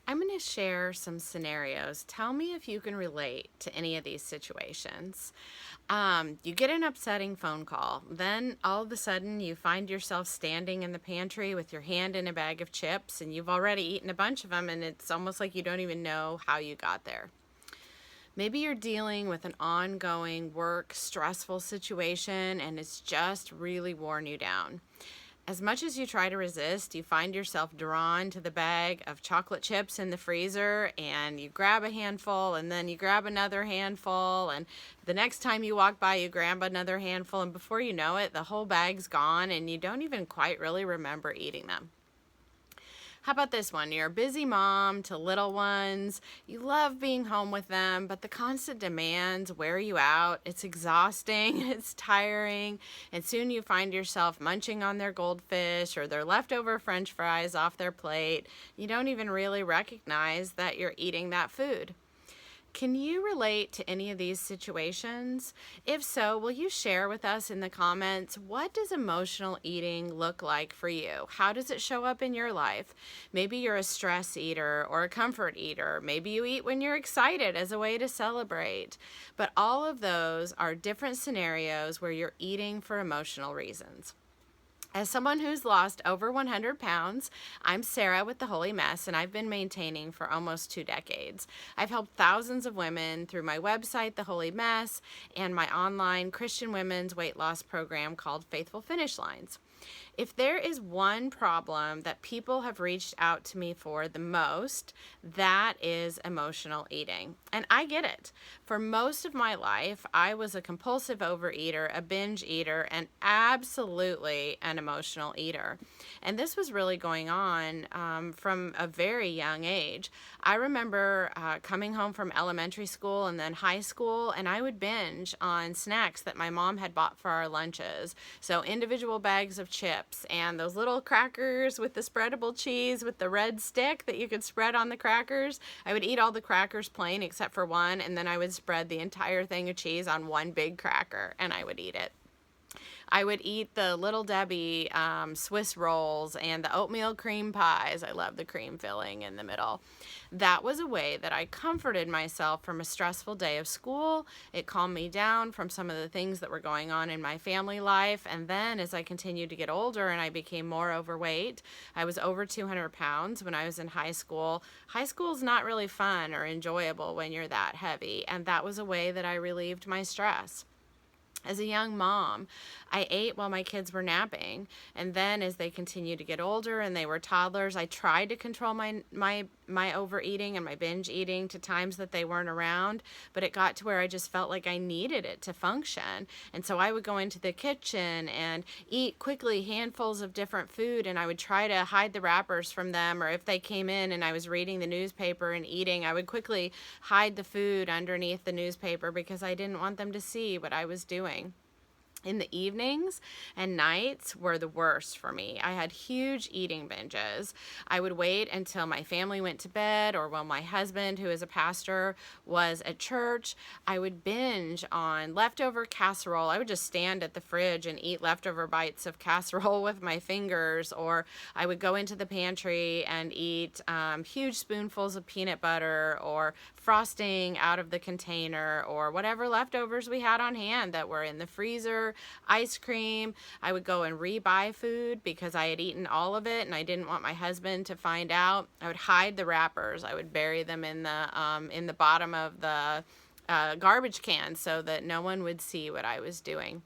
I'm going to share some scenarios. Tell me if you can relate to any of these situations. You get an upsetting phone call. Then all of a sudden you find yourself standing in the pantry with your hand in a bag of chips, and you've already eaten a bunch of them, and it's almost like you don't even know how you got there. Maybe you're dealing with an ongoing work stressful situation and it's just really worn you down. As much as you try to resist, you find yourself drawn to the bag of chocolate chips in the freezer, and you grab a handful and then you grab another handful, and the next time you walk by you grab another handful, and before you know it the whole bag's gone and you don't even quite really remember eating them. How about this one? You're a busy mom to little ones. You love being home with them, but the constant demands wear you out. It's exhausting, it's tiring, and soon you find yourself munching on their goldfish or their leftover french fries off their plate. You don't even really recognize that you're eating that food. Can you relate to any of these situations? If so, will you share with us in the comments, what does emotional eating look like for you? How does it show up in your life? Maybe you're a stress eater or a comfort eater. Maybe you eat when you're excited as a way to celebrate. But all of those are different scenarios where you're eating for emotional reasons. As someone who's lost over 100 pounds, I'm Sarah with The Holy Mess, and I've been maintaining for almost 2 decades. I've helped thousands of women through my website, The Holy Mess, and my online Christian women's weight loss program called Faithful Finish Lines. If there is one problem that people have reached out to me for the most, that is emotional eating. And I get it. For most of my life, I was a compulsive overeater, a binge eater, and absolutely an emotional eater. And this was really going on from a very young age. I remember coming home from elementary school and then high school, and I would binge on snacks that my mom had bought for our lunches. So individual bags of chips and those little crackers with the spreadable cheese with the red stick that you could spread on the crackers. I would eat all the crackers plain except for one, and then I would spread the entire thing of cheese on one big cracker and I would eat it. I would eat the Little Debbie Swiss rolls and the oatmeal cream pies. I love the cream filling in the middle. That was a way that I comforted myself from a stressful day of school. It calmed me down from some of the things that were going on in my family life. And then as I continued to get older and I became more overweight, I was over 200 pounds when I was in high school. High school is not really fun or enjoyable when you're that heavy. And that was a way that I relieved my stress. As a young mom, I ate while my kids were napping, and then as they continued to get older and they were toddlers, I tried to control my overeating and my binge eating to times that they weren't around, but it got to where I just felt like I needed it to function. And so I would go into the kitchen and eat quickly handfuls of different food, and I would try to hide the wrappers from them, or if they came in and I was reading the newspaper and eating, I would quickly hide the food underneath the newspaper because I didn't want them to see what I was doing. In the evenings and nights were the worst for me. I had huge eating binges. I would wait until my family went to bed or while my husband, who is a pastor, was at church. I would binge on leftover casserole. I would just stand at the fridge and eat leftover bites of casserole with my fingers, or I would go into the pantry and eat huge spoonfuls of peanut butter or frosting out of the container or whatever leftovers we had on hand that were in the freezer. Ice cream. I would go and rebuy food because I had eaten all of it and I didn't want my husband to find out. I would hide the wrappers. I would bury them in the bottom of the garbage can so that no one would see what I was doing.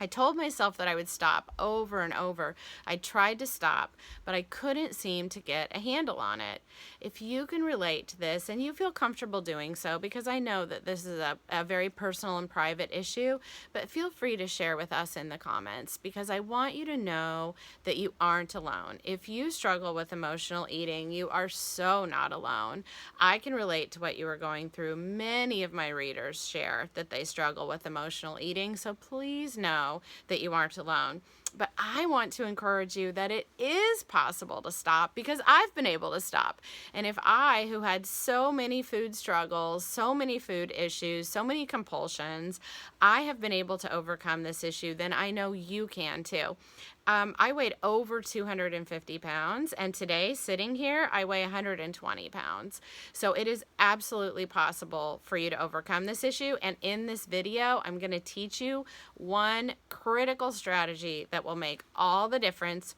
I told myself that I would stop over and over. I tried to stop, but I couldn't seem to get a handle on it. If you can relate to this and you feel comfortable doing so, because I know that this is a very personal and private issue, but feel free to share with us in the comments because I want you to know that you aren't alone. If you struggle with emotional eating, you are so not alone. I can relate to what you are going through. Many of my readers share that they struggle with emotional eating, so please know that you aren't alone. But I want to encourage you that it is possible to stop, because I've been able to stop. And if I, who had so many food struggles, so many food issues, so many compulsions, I have been able to overcome this issue, then I know you can too. I weighed over 250 pounds, and today, sitting here, I weigh 120 pounds. So it is absolutely possible for you to overcome this issue. And in this video, I'm going to teach you one critical strategy that will make all the difference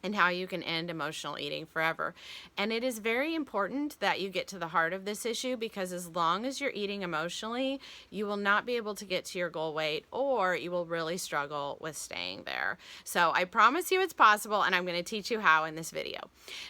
and how you can end emotional eating forever. And it is very important that you get to the heart of this issue, because as long as you're eating emotionally, you will not be able to get to your goal weight, or you will really struggle with staying there. So I promise you it's possible, and I'm going to teach you how in this video.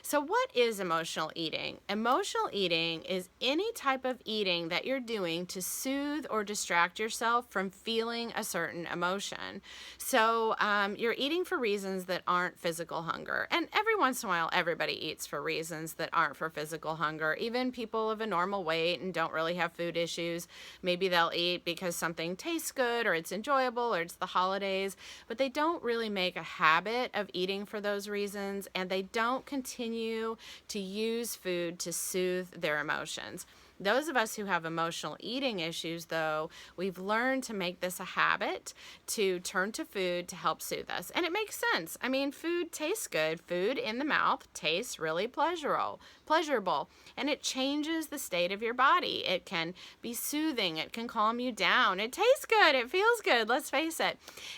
So what is emotional eating? Emotional eating is any type of eating that you're doing to soothe or distract yourself from feeling a certain emotion. So you're eating for reasons that aren't physical hunger. And every once in a while, everybody eats for reasons that aren't for physical hunger. Even people of a normal weight and don't really have food issues, maybe they'll eat because something tastes good, or it's enjoyable, or it's the holidays, but they don't really make a habit of eating for those reasons, and they don't continue to use food to soothe their emotions. Those of us who have emotional eating issues, though, we've learned to make this a habit, to turn to food to help soothe us. And it makes sense. I mean, food tastes good. Food in the mouth tastes really pleasurable, and it changes the state of your body. It can be soothing. It can calm you down. It tastes good. It feels good. Let's face it.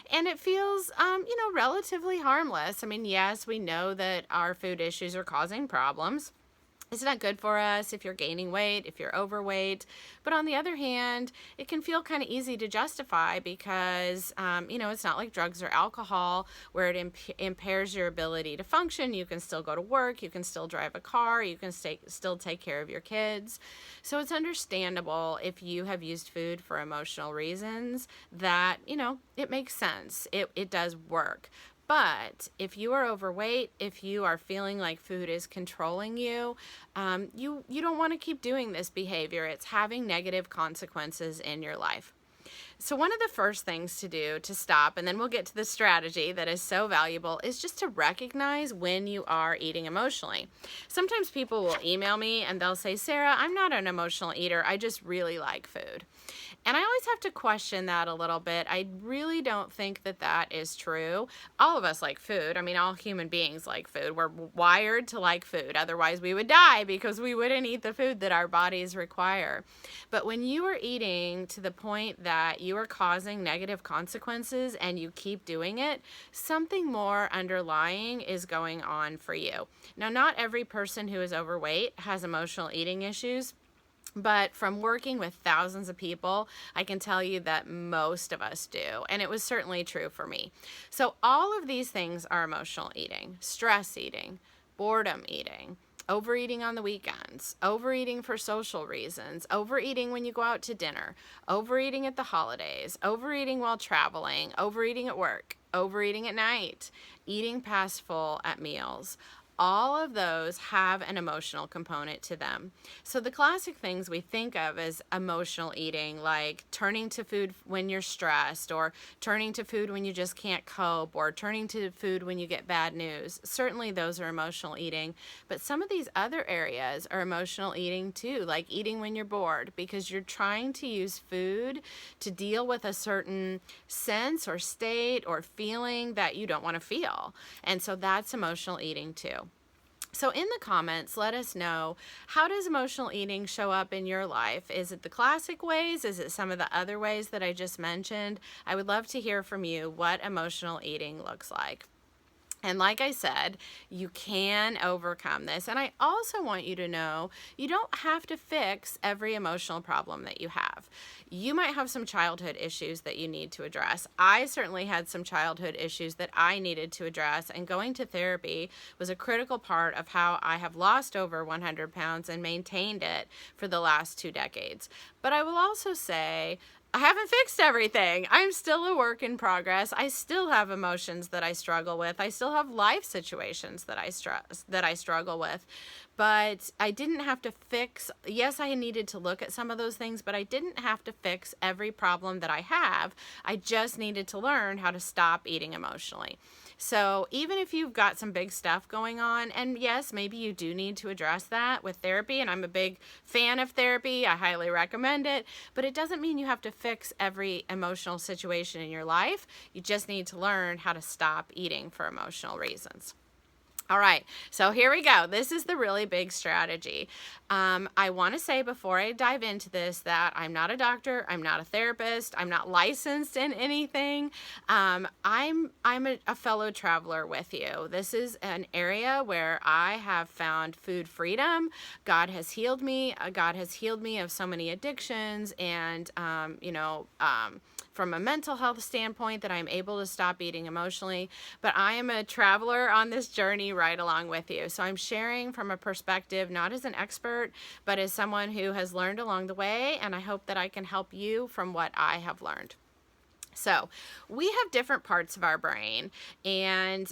And it feels, relatively harmless. I mean, yes, we know that our food issues are causing problems. It's not good for us if you're gaining weight, if you're overweight. But on the other hand, it can feel kind of easy to justify, because, it's not like drugs or alcohol where it impairs your ability to function. You can still go to work. You can still drive a car. You can still take care of your kids. So it's understandable if you have used food for emotional reasons that, it makes sense. It does work. But if you are overweight, if you are feeling like food is controlling you, you don't want to keep doing this behavior. It's having negative consequences in your life. So one of the first things to do to stop, and then we'll get to the strategy that is so valuable, is just to recognize when you are eating emotionally. Sometimes people will email me and they'll say, Sarah, I'm not an emotional eater. I just really like food. And I always have to question that a little bit. I really don't think that that is true. All of us like food. I mean, all human beings like food. We're wired to like food. Otherwise, we would die, because we wouldn't eat the food that our bodies require. But when you are eating to the point that you are causing negative consequences and you keep doing it, something more underlying is going on for you. Now, not every person who is overweight has emotional eating issues. But from working with thousands of people, I can tell you that most of us do. And it was certainly true for me. So all of these things are emotional eating: stress eating, boredom eating, overeating on the weekends, overeating for social reasons, overeating when you go out to dinner, overeating at the holidays, overeating while traveling, overeating at work, overeating at night, eating past full at meals. All of those have an emotional component to them. So the classic things we think of as emotional eating, like turning to food when you're stressed, or turning to food when you just can't cope, or turning to food when you get bad news, certainly those are emotional eating. But some of these other areas are emotional eating too, like eating when you're bored, because you're trying to use food to deal with a certain sense or state or feeling that you don't want to feel. And so that's emotional eating too. So in the comments, let us know, how does emotional eating show up in your life? Is it the classic ways? Is it some of the other ways that I just mentioned? I would love to hear from you what emotional eating looks like. And like I said, you can overcome this. And I also want you to know you don't have to fix every emotional problem that you have. You might have some childhood issues that you need to address. I certainly had some childhood issues that I needed to address, and going to therapy was a critical part of how I have lost over 100 pounds and maintained it for the last 2 decades. But I will also say, I haven't fixed everything. I'm still a work in progress. I still have emotions that I struggle with. I still have life situations that I struggle with. But I didn't have to fix. Yes, I needed to look at some of those things, but I didn't have to fix every problem that I have. I just needed to learn how to stop eating emotionally. So even if you've got some big stuff going on, and yes, maybe you do need to address that with therapy, and I'm a big fan of therapy, I highly recommend it, but it doesn't mean you have to fix every emotional situation in your life. You just need to learn how to stop eating for emotional reasons. All right, so here we go. This is the really big strategy. I want to say before I dive into this that I'm not a doctor, I'm not a therapist, I'm not licensed in anything. I'm a fellow traveler with you. This is an area where I have found food freedom. God has healed me. God has healed me of so many addictions, and from a mental health standpoint, that I'm able to stop eating emotionally. But I am a traveler on this journey right along with you. So I'm sharing from a perspective, not as an expert, but as someone who has learned along the way. And I hope that I can help you from what I have learned. So we have different parts of our brain, and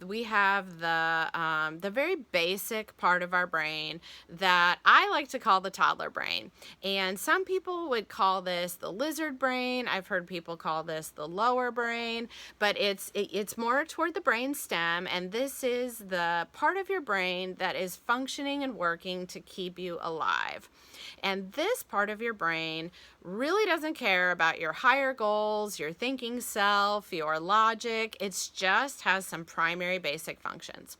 we have the very basic part of our brain that I like to call the toddler brain. And some people would call this the lizard brain. I've heard people call this the lower brain, but it's more toward the brain stem, and this is the part of your brain that is functioning and working to keep you alive. And this part of your brain really doesn't care about your higher goals, your thinking self, your logic. It just has some primary basic functions.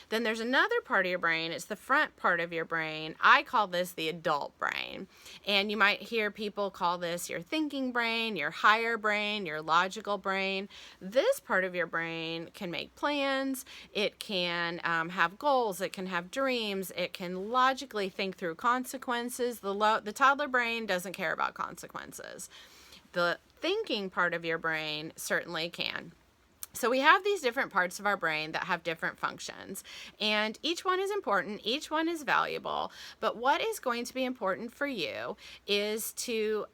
Then there's another part of your brain. It's the front part of your brain. I call this the adult brain. And you might hear people call this your thinking brain, your higher brain, your logical brain. This part of your brain can make plans. It can have goals. It can have dreams. It can logically think through consequences. The toddler brain doesn't care about consequences. The thinking part of your brain certainly can. So we have these different parts of our brain that have different functions, and each one is important, each one is valuable, but what is going to be important for you is to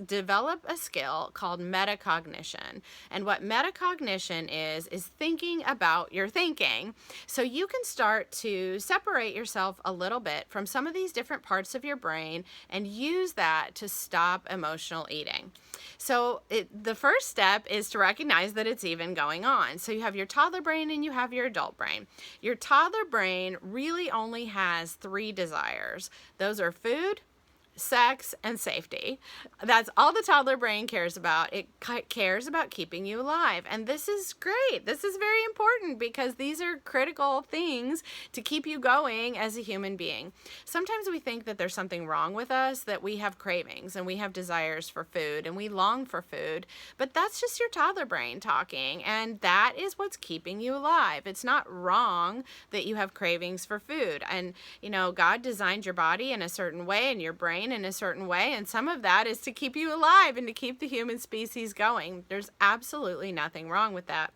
develop a skill called metacognition. And what metacognition is thinking about your thinking. So you can start to separate yourself a little bit from some of these different parts of your brain and use that to stop emotional eating. So the first step is to recognize that it's even going on. So you have your toddler brain and you have your adult brain. Your toddler brain really only has 3 desires. Those are food, sex, and safety. That's all the toddler brain cares about. It cares about keeping you alive. And this is great. This is very important because these are critical things to keep you going as a human being. Sometimes we think that there's something wrong with us, that we have cravings and we have desires for food and we long for food, but that's just your toddler brain talking, and that is what's keeping you alive. It's not wrong that you have cravings for food. And God designed your body in a certain way and your brain in a certain way, and some of that is to keep you alive and to keep the human species going. There's absolutely nothing wrong with that.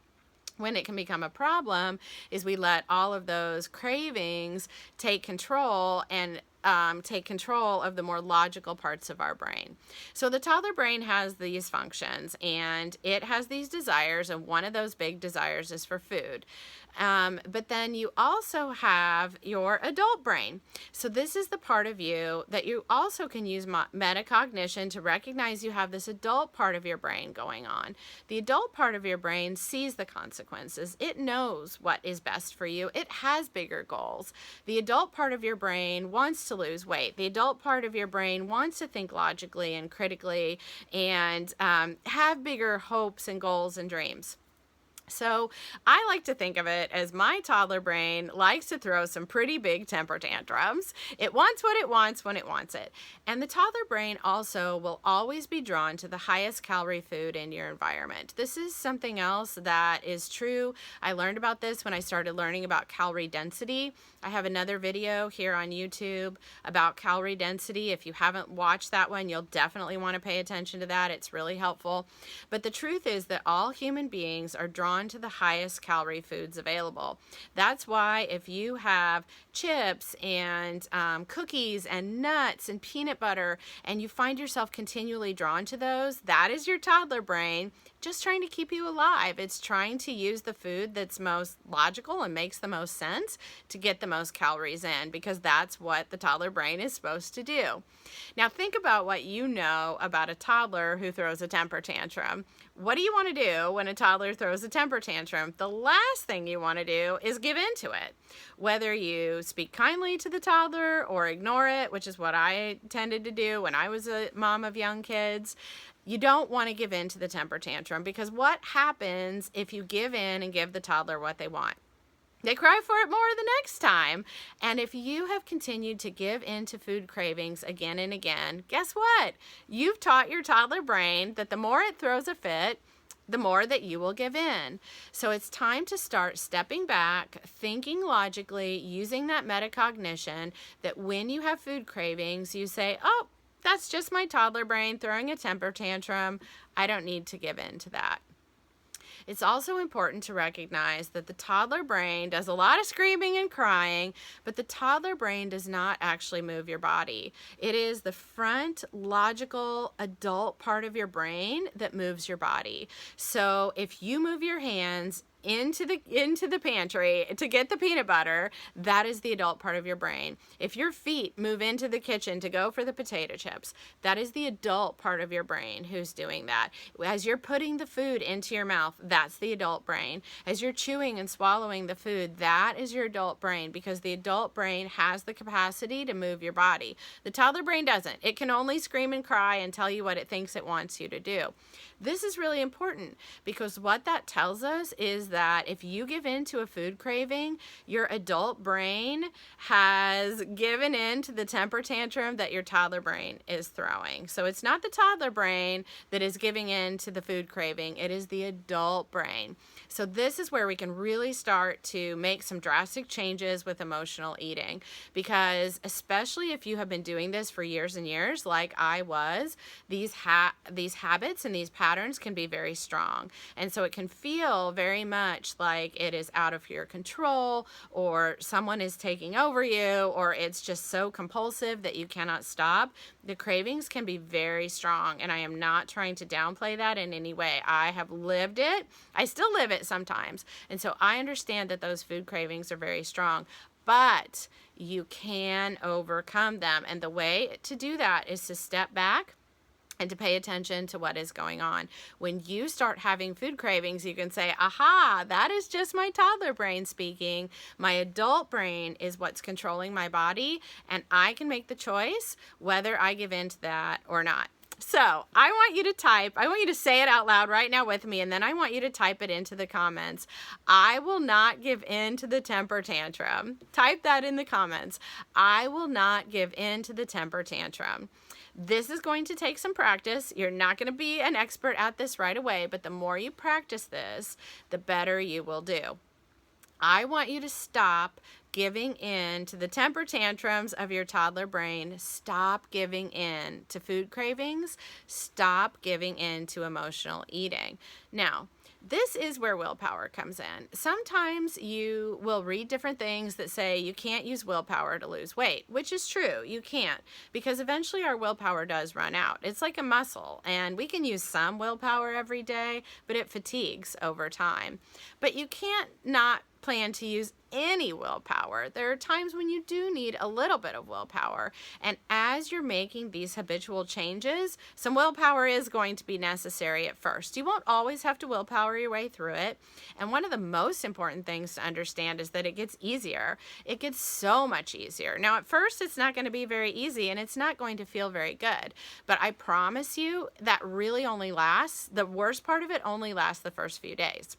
When it can become a problem is we let all of those cravings take control and take control of the more logical parts of our brain. So the toddler brain has these functions and it has these desires, and one of those big desires is for food. But then you also have your adult brain. So this is the part of you that you also can use metacognition to recognize you have this adult part of your brain going on. The adult part of your brain sees the consequences. It knows what is best for you. It has bigger goals. The adult part of your brain wants to lose weight. The adult part of your brain wants to think logically and critically and have bigger hopes and goals and dreams. So I like to think of it as my toddler brain likes to throw some pretty big temper tantrums. It wants what it wants when it wants it. And the toddler brain also will always be drawn to the highest calorie food in your environment. This is something else that is true. I learned about this when I started learning about calorie density. I have another video here on YouTube about calorie density. If you haven't watched that one, you'll definitely want to pay attention to that. It's really helpful. But the truth is that all human beings are drawn drawn to the highest calorie foods available. That's why if you have chips and cookies and nuts and peanut butter, and you find yourself continually drawn to those, that is your toddler brain just trying to keep you alive. It's trying to use the food that's most logical and makes the most sense to get the most calories in, because that's what the toddler brain is supposed to do. Now think about what you know about a toddler who throws a temper tantrum. What do you want to do when a toddler throws a temper tantrum? The last thing you want to do is give in to it. Whether you speak kindly to the toddler or ignore it, which is what I tended to do when I was a mom of young kids, you don't want to give in to the temper tantrum, because what happens if you give in and give the toddler what they want? They cry for it more the next time. And if you have continued to give in to food cravings again and again, guess what? You've taught your toddler brain that the more it throws a fit, the more that you will give in. So it's time to start stepping back, thinking logically, using that metacognition, that when you have food cravings, you say, oh, that's just my toddler brain throwing a temper tantrum. I don't need to give in to that. It's also important to recognize that the toddler brain does a lot of screaming and crying, but the toddler brain does not actually move your body. It is the front, logical, adult part of your brain that moves your body. So if you move your hands into the pantry to get the peanut butter, that is the adult part of your brain. If your feet move into the kitchen to go for the potato chips, that is the adult part of your brain who's doing that. As you're putting the food into your mouth, that's the adult brain. As you're chewing and swallowing the food, that is your adult brain, because the adult brain has the capacity to move your body. The toddler brain doesn't. It can only scream and cry and tell you what it thinks it wants you to do. This is really important, because what that tells us is that if you give in to a food craving, your adult brain has given in to the temper tantrum that your toddler brain is throwing. So it's not the toddler brain that is giving in to the food craving, it is the adult brain. So this is where we can really start to make some drastic changes with emotional eating, because especially if you have been doing this for years and years, like I was, these habits and these patterns can be very strong. And so it can feel very much like it is out of your control, or someone is taking over you, or it's just so compulsive that you cannot stop. The cravings can be very strong, and I am not trying to downplay that in any way. I have lived it. I still live it sometimes. And so I understand that those food cravings are very strong, but you can overcome them. And the way to do that is to step back and to pay attention to what is going on. When you start having food cravings, you can say, aha, that is just my toddler brain speaking. My adult brain is what's controlling my body, and I can make the choice whether I give in to that or not. So I want you to say it out loud right now with me, and then I want you to type it into the comments. I will not give in to the temper tantrum. Type that in the comments. I will not give in to the temper tantrum. This is going to take some practice. You're not going to be an expert at this right away, but the more you practice this, the better you will do. I want you to stop giving in to the temper tantrums of your toddler brain. Stop giving in to food cravings. Stop giving in to emotional eating. Now, this is where willpower comes in. Sometimes you will read different things that say you can't use willpower to lose weight, which is true. You can't, because eventually our willpower does run out. It's like a muscle, and we can use some willpower every day, but it fatigues over time. But you can't not plan to use any willpower. There are times when you do need a little bit of willpower. And as you're making these habitual changes, some willpower is going to be necessary at first. You won't always have to willpower your way through it. And one of the most important things to understand is that it gets easier. It gets so much easier. Now, at first, it's not going to be very easy, and it's not going to feel very good. But I promise you that really only lasts, the worst part of it only lasts the first few days.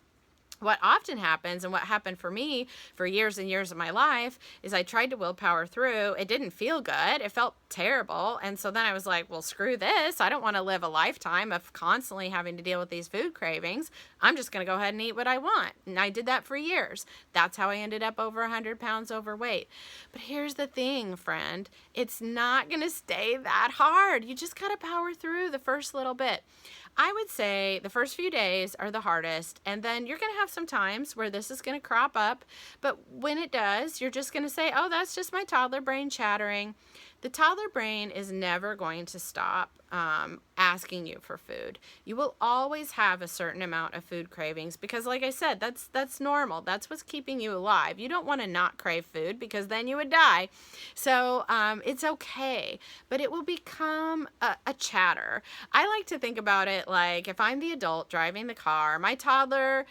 What often happens, and what happened for me for years and years of my life, is I tried to willpower through. It didn't feel good. It felt terrible. And so then I was like, well, screw this. I don't want to live a lifetime of constantly having to deal with these food cravings. I'm just going to go ahead and eat what I want. And I did that for years. That's how I ended up over 100 pounds overweight. But here's the thing, friend. It's not going to stay that hard. You just got to power through the first little bit. I would say the first few days are the hardest, and then you're going to have some times where this is going to crop up. But when it does, you're just going to say, oh, that's just my toddler brain chattering. The toddler brain is never going to stop asking you for food. You will always have a certain amount of food cravings because, like I said, that's normal. That's what's keeping you alive. You don't want to not crave food because then you would die. So it's okay, but it will become a chatter. I like to think about it like if I'm the adult driving the car, my toddler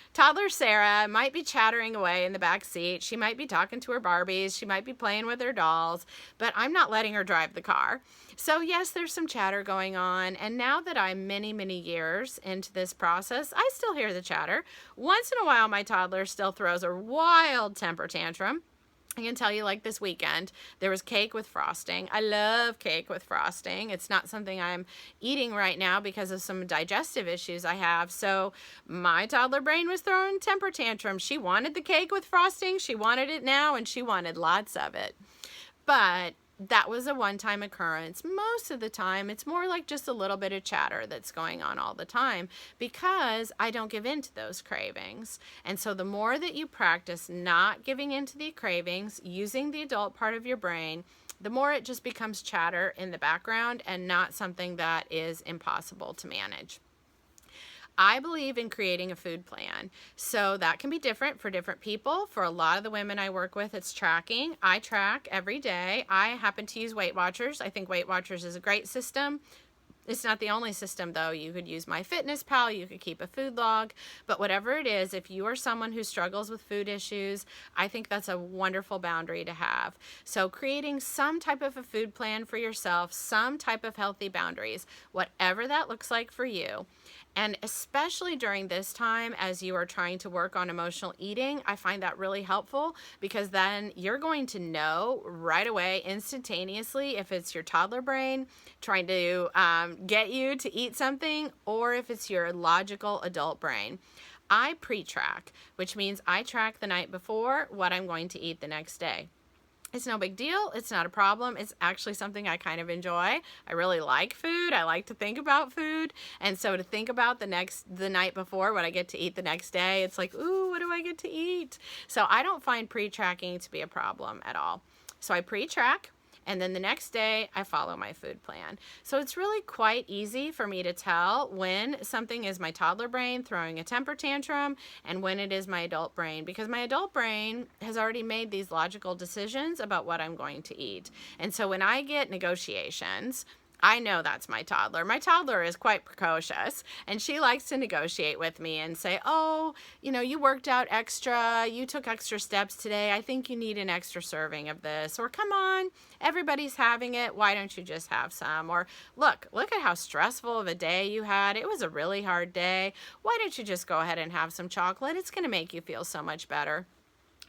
Sarah might be chattering away in the back seat. She might be talking to her Barbies. She might be playing with her dolls, but I'm not letting her drive the car. So yes, there's some chatter going on. And now that I'm many, many years into this process, I still hear the chatter. Once in a while, my toddler still throws a wild temper tantrum. I can tell you, like this weekend, there was cake with frosting. I love cake with frosting. It's not something I'm eating right now because of some digestive issues I have. So my toddler brain was throwing temper tantrums. She wanted the cake with frosting. She wanted it now, and she wanted lots of it. But that was a one-time occurrence. Most of the time, it's more like just a little bit of chatter that's going on all the time because I don't give in to those cravings. And so the more that you practice not giving in to the cravings, using the adult part of your brain, the more it just becomes chatter in the background and not something that is impossible to manage. I believe in creating a food plan. So that can be different for different people. For a lot of the women I work with, it's tracking. I track every day. I happen to use Weight Watchers. I think Weight Watchers is a great system. It's not the only system, though. You could use MyFitnessPal, you could keep a food log, but whatever it is, if you are someone who struggles with food issues, I think that's a wonderful boundary to have. So creating some type of a food plan for yourself, some type of healthy boundaries, whatever that looks like for you. And especially during this time, as you are trying to work on emotional eating, I find that really helpful because then you're going to know right away, instantaneously, if it's your toddler brain trying to get you to eat something or if it's your logical adult brain. I pre-track, which means I track the night before what I'm going to eat the next day. It's no big deal. It's not a problem. It's actually something I kind of enjoy. I really like food. I like to think about food. And so to think about the night before what I get to eat the next day, it's like, ooh, what do I get to eat? So I don't find pre-tracking to be a problem at all. So I pre-track. And then the next day, I follow my food plan. So it's really quite easy for me to tell when something is my toddler brain throwing a temper tantrum and when it is my adult brain, because my adult brain has already made these logical decisions about what I'm going to eat. And so when I get negotiations, I know that's my toddler. My toddler is quite precocious, and she likes to negotiate with me and say, oh, you worked out extra, you took extra steps today, I think you need an extra serving of this, or come on, everybody's having it, why don't you just have some, or look at how stressful of a day you had, it was a really hard day, why don't you just go ahead and have some chocolate, it's going to make you feel so much better.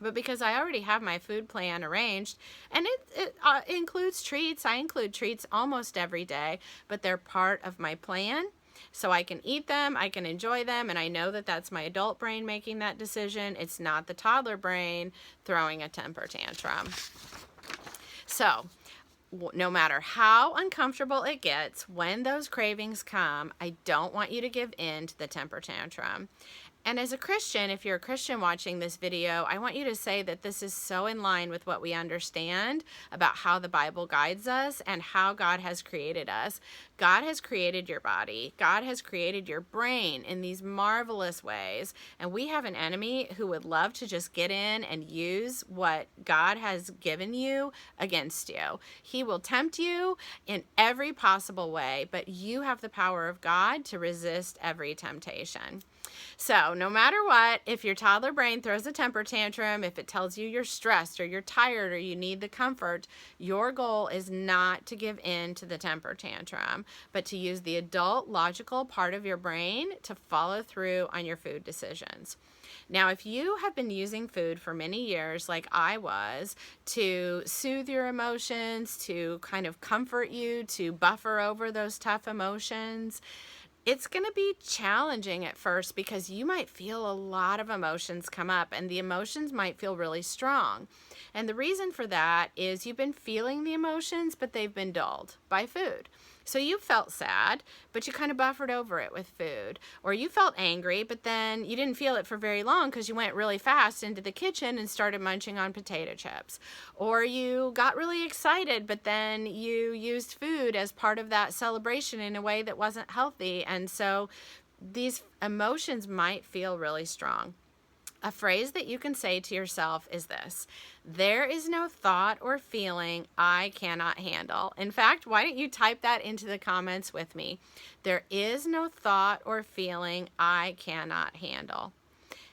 But because I already have my food plan arranged, and it includes treats, I include treats almost every day, but they're part of my plan. So I can eat them, I can enjoy them, and I know that that's my adult brain making that decision. It's not the toddler brain throwing a temper tantrum. So no matter how uncomfortable it gets, when those cravings come, I don't want you to give in to the temper tantrum. And as a Christian, if you're a Christian watching this video, I want you to say that this is so in line with what we understand about how the Bible guides us and how God has created us. God has created your body. God has created your brain in these marvelous ways. And we have an enemy who would love to just get in and use what God has given you against you. He will tempt you in every possible way, but you have the power of God to resist every temptation. So no matter what, if your toddler brain throws a temper tantrum, if it tells you you're stressed or you're tired or you need the comfort, your goal is not to give in to the temper tantrum, but to use the adult logical part of your brain to follow through on your food decisions. Now, if you have been using food for many years, like I was, to soothe your emotions, to kind of comfort you, to buffer over those tough emotions, it's going to be challenging at first because you might feel a lot of emotions come up and the emotions might feel really strong. And the reason for that is you've been feeling the emotions, but they've been dulled by food. So you felt sad, but you kind of buffered over it with food. Or you felt angry, but then you didn't feel it for very long because you went really fast into the kitchen and started munching on potato chips. Or you got really excited, but then you used food as part of that celebration in a way that wasn't healthy. And so these emotions might feel really strong. A phrase that you can say to yourself is this: there is no thought or feeling I cannot handle. In fact, why don't you type that into the comments with me? There is no thought or feeling I cannot handle.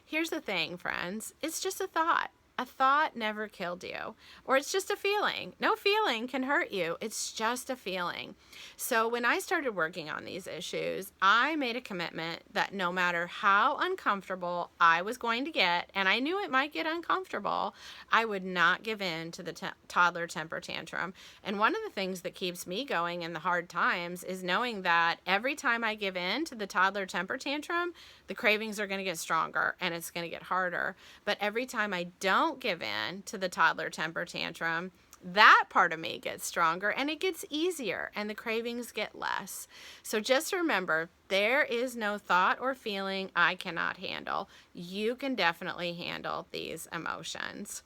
Here's the thing, friends. It's just a thought. A thought never killed you. Or it's just a feeling. No feeling can hurt you. It's just a feeling. So when I started working on these issues, I made a commitment that no matter how uncomfortable I was going to get, and I knew it might get uncomfortable, I would not give in to the toddler temper tantrum. And one of the things that keeps me going in the hard times is knowing that every time I give in to the toddler temper tantrum, the cravings are going to get stronger and it's going to get harder. But every time I don't give in to the toddler temper tantrum, that part of me gets stronger and it gets easier and the cravings get less. So just remember, there is no thought or feeling I cannot handle. You can definitely handle these emotions.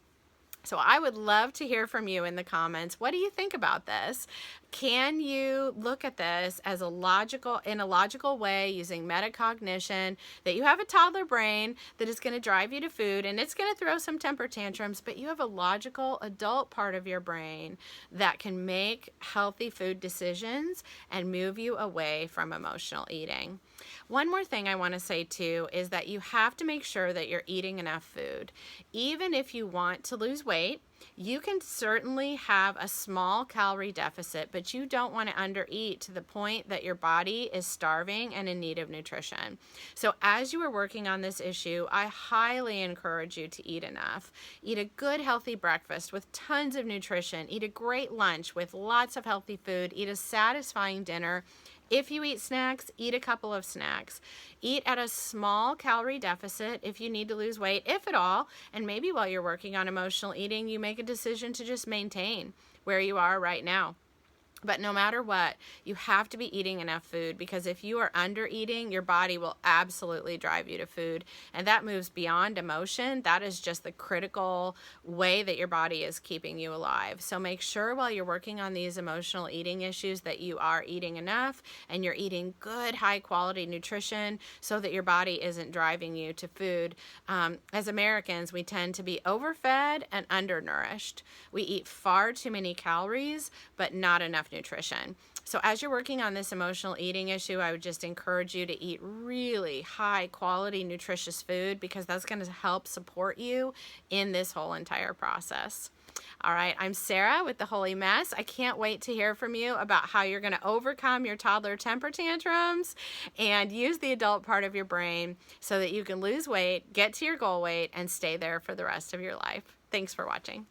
So I would love to hear from you in the comments. What do you think about this? Can you look at this as in a logical way using metacognition, that you have a toddler brain that is going to drive you to food and it's going to throw some temper tantrums, but you have a logical adult part of your brain that can make healthy food decisions and move you away from emotional eating. One more thing I want to say too is that you have to make sure that you're eating enough food. Even if you want to lose weight, you can certainly have a small calorie deficit, but you don't want to undereat to the point that your body is starving and in need of nutrition. So as you are working on this issue, I highly encourage you to eat enough. Eat a good healthy breakfast with tons of nutrition. Eat a great lunch with lots of healthy food. Eat a satisfying dinner. If you eat snacks, eat a couple of snacks. Eat at a small calorie deficit if you need to lose weight, if at all. And maybe while you're working on emotional eating, you make a decision to just maintain where you are right now. But no matter what, you have to be eating enough food, because if you are under eating, your body will absolutely drive you to food. And that moves beyond emotion. That is just the critical way that your body is keeping you alive. So make sure while you're working on these emotional eating issues that you are eating enough and you're eating good, high quality nutrition so that your body isn't driving you to food. As Americans, we tend to be overfed and undernourished. We eat far too many calories, but not enough nutrition. So as you're working on this emotional eating issue, I would just encourage you to eat really high quality nutritious food, because that's going to help support you in this whole entire process. All right, I'm Sarah with The Holy Mess. I can't wait to hear from you about how you're going to overcome your toddler temper tantrums and use the adult part of your brain so that you can lose weight, get to your goal weight, and stay there for the rest of your life. Thanks for watching.